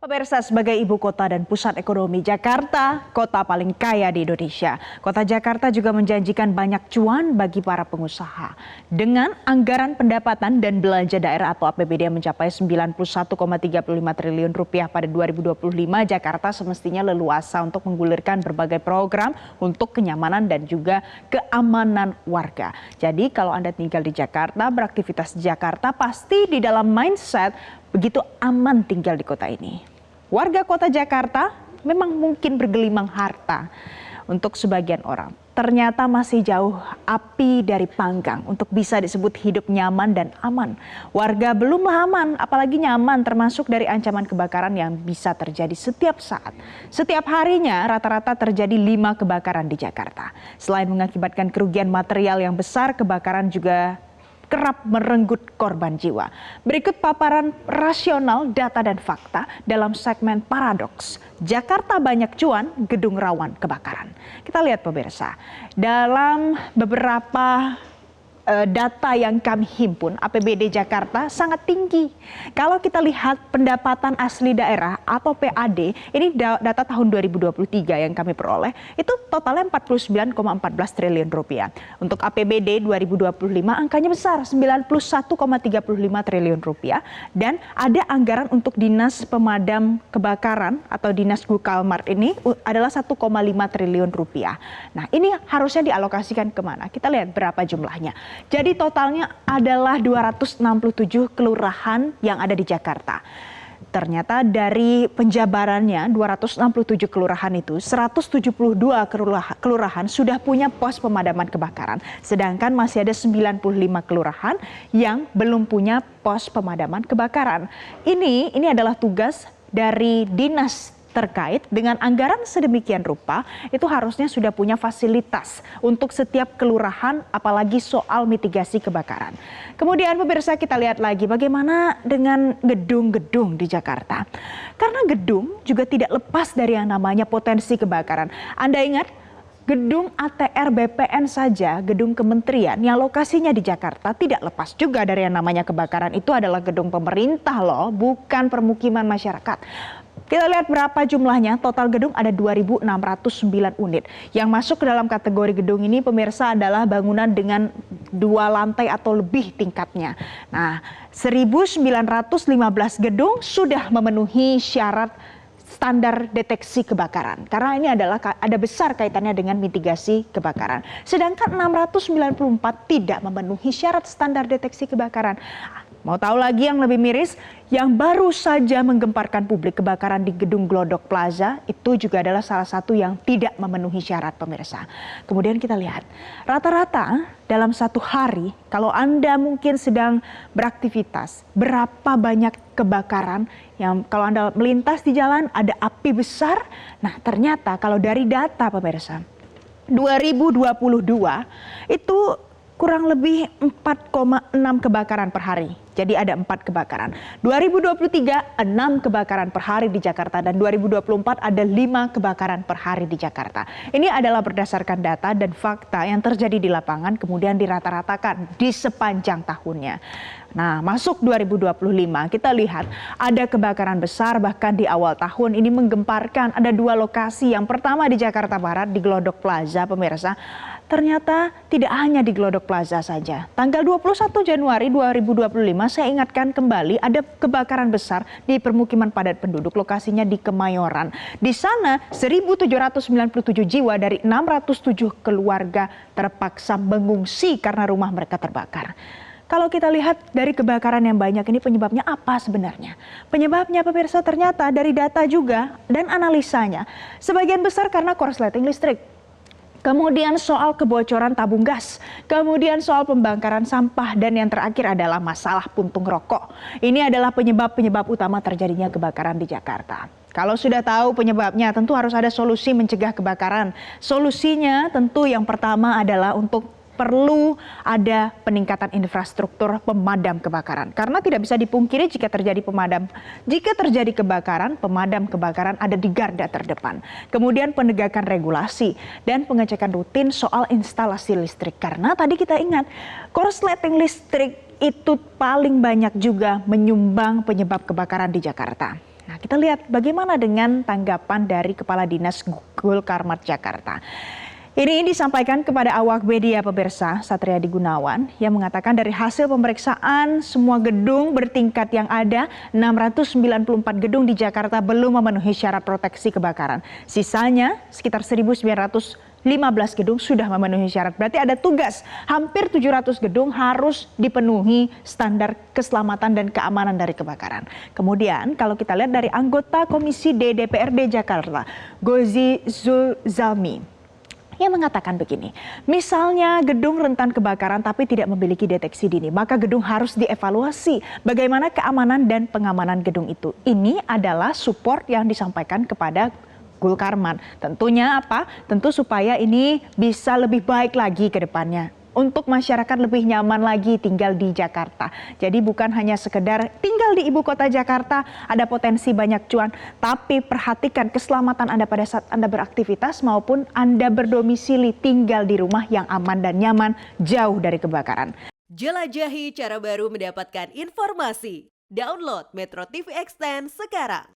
Pemirsa, sebagai ibu kota dan pusat ekonomi, Jakarta, kota paling kaya di Indonesia. Kota Jakarta juga menjanjikan banyak cuan bagi para pengusaha. Dengan anggaran pendapatan dan belanja daerah atau APBD yang mencapai 91,35 triliun rupiah pada 2025, Jakarta semestinya leluasa untuk menggulirkan berbagai program untuk kenyamanan dan juga keamanan warga. Jadi kalau Anda tinggal di Jakarta, beraktivitas di Jakarta, pasti di dalam mindset begitu aman tinggal di kota ini. Warga kota Jakarta memang mungkin bergelimang harta untuk sebagian orang. Ternyata masih jauh api dari panggang untuk bisa disebut hidup nyaman dan aman. Warga belumlah aman, apalagi nyaman termasuk dari ancaman kebakaran yang bisa terjadi setiap saat. Setiap harinya rata-rata terjadi 5 kebakaran di Jakarta. Selain mengakibatkan kerugian material yang besar, kebakaran juga kerap merenggut korban jiwa. Berikut paparan rasional data dan fakta dalam segmen Paradoks. Jakarta banyak cuan, gedung rawan kebakaran. Kita lihat pemirsa, dalam beberapa data yang kami himpun, APBD Jakarta sangat tinggi. Kalau kita lihat pendapatan asli daerah atau PAD, ini data tahun 2023 yang kami peroleh, itu totalnya 49,14 triliun rupiah. Untuk APBD 2025 angkanya besar, 91,35 triliun rupiah. Dan ada anggaran untuk Dinas Pemadam Kebakaran atau Dinas Gukalmart ini adalah 1,5 triliun rupiah. Nah, ini harusnya dialokasikan kemana? Kita lihat berapa jumlahnya. Jadi totalnya adalah 267 kelurahan yang ada di Jakarta. Ternyata dari penjabarannya 267 kelurahan itu 172 kelurahan sudah punya pos pemadaman kebakaran. Sedangkan masih ada 95 kelurahan yang belum punya pos pemadaman kebakaran. Ini adalah tugas dari dinas terkait dengan anggaran sedemikian rupa, itu harusnya sudah punya fasilitas untuk setiap kelurahan, apalagi soal mitigasi kebakaran. Kemudian pemirsa, kita lihat lagi bagaimana dengan gedung-gedung di Jakarta. Karena gedung juga tidak lepas dari yang namanya potensi kebakaran. Anda ingat? Gedung ATR BPN saja, gedung kementerian yang lokasinya di Jakarta tidak lepas juga dari yang namanya kebakaran. Itu adalah gedung pemerintah loh, bukan permukiman masyarakat. Kita lihat berapa jumlahnya, total gedung ada 2.609 unit. Yang masuk ke dalam kategori gedung ini pemirsa adalah bangunan dengan 2 lantai atau lebih tingkatnya. Nah, 1.915 gedung sudah memenuhi syarat standar deteksi kebakaran. Karena ini ada besar kaitannya dengan mitigasi kebakaran. Sedangkan 694 tidak memenuhi syarat standar deteksi kebakaran. Mau tahu lagi yang lebih miris? Yang baru saja menggemparkan publik, kebakaran di gedung Glodok Plaza itu juga adalah salah satu yang tidak memenuhi syarat pemirsa. Kemudian kita lihat, rata-rata dalam satu hari kalau Anda mungkin sedang beraktivitas, berapa banyak kebakaran yang kalau Anda melintas di jalan ada api besar. Nah, ternyata kalau dari data pemirsa, 2022 itu kurang lebih 4,6 kebakaran per hari. Jadi ada 4 kebakaran. 2023 6 kebakaran per hari di Jakarta dan 2024 ada 5 kebakaran per hari di Jakarta. Ini adalah berdasarkan data dan fakta yang terjadi di lapangan kemudian dirata-ratakan di sepanjang tahunnya. Nah, masuk 2025 kita lihat ada kebakaran besar bahkan di awal tahun ini menggemparkan ada 2 lokasi. Yang pertama di Jakarta Barat di Glodok Plaza pemirsa. Ternyata tidak hanya di Glodok Plaza saja. Tanggal 21 Januari 2025 saya ingatkan kembali ada kebakaran besar di permukiman padat penduduk, lokasinya di Kemayoran. Di sana 1.797 jiwa dari 607 keluarga terpaksa mengungsi karena rumah mereka terbakar. Kalau kita lihat dari kebakaran yang banyak ini penyebabnya apa sebenarnya? Penyebabnya pemirsa ternyata dari data juga dan analisanya sebagian besar karena korsleting listrik. Kemudian soal kebocoran tabung gas, kemudian soal pembakaran sampah, dan yang terakhir adalah masalah puntung rokok. Ini adalah penyebab-penyebab utama terjadinya kebakaran di Jakarta. Kalau sudah tahu penyebabnya, tentu harus ada solusi mencegah kebakaran. Solusinya tentu yang pertama adalah untuk perlu ada peningkatan infrastruktur pemadam kebakaran. Karena tidak bisa dipungkiri jika terjadi kebakaran, pemadam kebakaran ada di garda terdepan. Kemudian penegakan regulasi dan pengecekan rutin soal instalasi listrik. Karena tadi kita ingat, korsleting listrik itu paling banyak juga menyumbang penyebab kebakaran di Jakarta. Nah, Nah, kita lihat bagaimana dengan tanggapan dari Kepala Dinas Gulkarmat Jakarta. Ini disampaikan kepada awak media pemirsa, Satriadi Gunawan, yang mengatakan dari hasil pemeriksaan semua gedung bertingkat yang ada, 694 gedung di Jakarta belum memenuhi syarat proteksi kebakaran. Sisanya sekitar 1.915 gedung sudah memenuhi syarat. Berarti ada tugas, hampir 700 gedung harus dipenuhi standar keselamatan dan keamanan dari kebakaran. Kemudian kalau kita lihat dari anggota Komisi D DPRD Jakarta, Gozi Zulzalmi, yang mengatakan begini, misalnya gedung rentan kebakaran tapi tidak memiliki deteksi dini, maka gedung harus dievaluasi bagaimana keamanan dan pengamanan gedung itu. Ini adalah support yang disampaikan kepada Gulkarmat. Tentunya apa? Tentu supaya ini bisa lebih baik lagi ke depannya. Untuk masyarakat lebih nyaman lagi tinggal di Jakarta. Jadi bukan hanya sekedar tinggal di ibu kota Jakarta, ada potensi banyak cuan, tapi perhatikan keselamatan Anda pada saat Anda beraktivitas maupun Anda berdomisili tinggal di rumah yang aman dan nyaman, jauh dari kebakaran. Jelajahi cara baru mendapatkan informasi. Download Metro TV Extend sekarang.